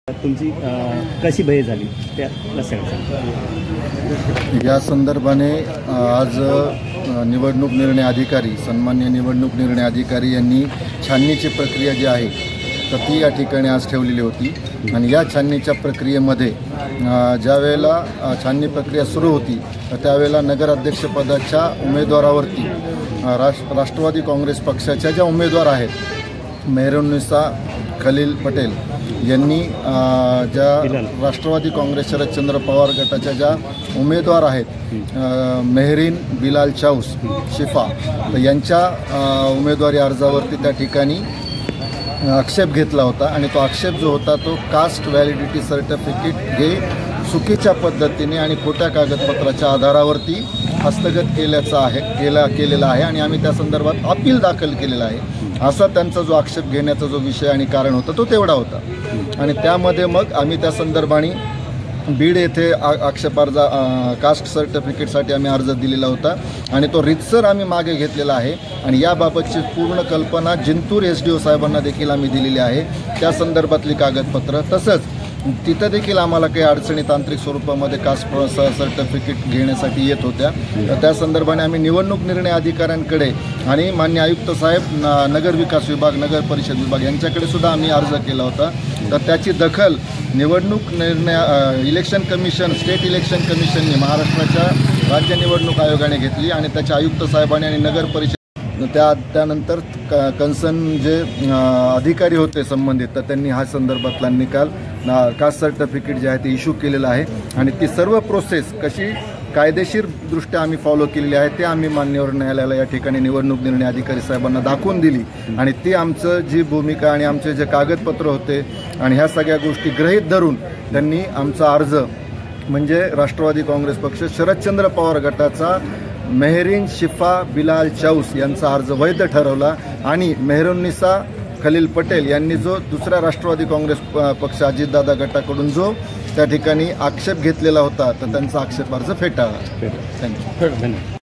तुमची कशी बहीर झाली त्याला सांगा। या संदर्भाने आज निवडणूक निर्णय अधिकारी सन्माननीय निवडणूक निर्णय अधिकारी यांनी छाननीची प्रक्रिया जी आहे तर ती या ठिकाणी आज ठेवलेली होती आणि या छाननीच्या प्रक्रियेमध्ये ज्या वेळेला छाननी प्रक्रिया सुरू होती तर त्यावेळेला नगराध्यक्षपदाच्या उमेदवारावरती राष्ट्रवादी काँग्रेस पक्षाच्या ज्या उमेदवार आहेत मेहरुन्निसा खलील पटेल यांनी ज्या राष्ट्रवादी काँग्रेस शरदचंद्र पवार गटाच्या ज्या उमेदवार आहेत मेहरीन बिलाल चाऊस शिफा तर यांच्या उमेदवारी अर्जावरती त्या ठिकाणी आक्षेप घेतला होता आणि तो आक्षेप जो होता तो कास्ट व्हॅलिडिटी सर्टिफिकेट हे चुकीच्या पद्धतीने आणि खोट्या कागदपत्राच्या आधारावरती हस्तगत केलेला आहे आणि आम्ही त्या संदर्भात अपील दाखल केलेला आहे असा त्यांचा जो आक्षेप घेण्याचा जो विषय आणि कारण होता तो तेवढा होता आणि त्यामध्ये मग आम्ही त्या संदर्भाने बीड येथे आक्षेपार्ज कास्ट सर्टिफिकेटसाठी आम्ही अर्ज दिलेला होता आणि तो रितसर आम्ही मागे घेतलेला आहे आणि याबाबतची पूर्ण कल्पना जिंतूर SDO साहेबांना देखील आम्ही दिलेली आहे त्या संदर्भातली कागदपत्र तसंच तिथं देखील आम्हाला काही अडचणी तांत्रिक स्वरूपामध्ये कास्ट सर्टिफिकेट घेण्यासाठी येत होत्या तर त्या संदर्भाने आम्ही निवडणूक निर्णय अधिकाऱ्यांकडे आणि मान्य आयुक्त साहेब नगर विकास विभाग नगर परिषद विभाग यांच्याकडे सुद्धा आम्ही अर्ज केला होता तर त्याची दखल निवडणूक निर्णय इलेक्शन कमिशन स्टेट इलेक्शन कमिशनने महाराष्ट्राच्या राज्य निवडणूक आयोगाने घेतली आणि त्याच्या आयुक्त साहेबांनी आणि नगर परिषद त्यानंतर कन्सर्न जे अधिकारी होते संबंधित तर त्यांनी हा संदर्भातला निकाल कास्ट सर्टिफिकेट जे आहे ते इश्यू केलेलं आहे आणि ती सर्व प्रोसेस कशी कायदेशीरदृष्ट्या आम्ही फॉलो केलेली आहे ते आम्ही मान्यवर न्यायालयाला या ठिकाणी निवडणूक निर्णय अधिकारी साहेबांना दाखवून दिली आणि ती आमचं जी भूमिका आणि आमचे जे कागदपत्र होते आणि ह्या सगळ्या गोष्टी गृहीत धरून त्यांनी आमचा अर्ज म्हणजे राष्ट्रवादी काँग्रेस पक्ष शरदचंद्र पवार गटाचा मेहरीन शिफा बिलाल चाऊस यांचा अर्ज वैध ठरवला आणि मेहरुन्निसा खलील पटेल यांनी जो दुसऱ्या राष्ट्रवादी काँग्रेस पक्ष अजितदादा गटाकडून जो त्या ठिकाणी आक्षेप घेतलेला होता तर त्यांचा आक्षेप अर्ज फेटाळला। थँक्यू।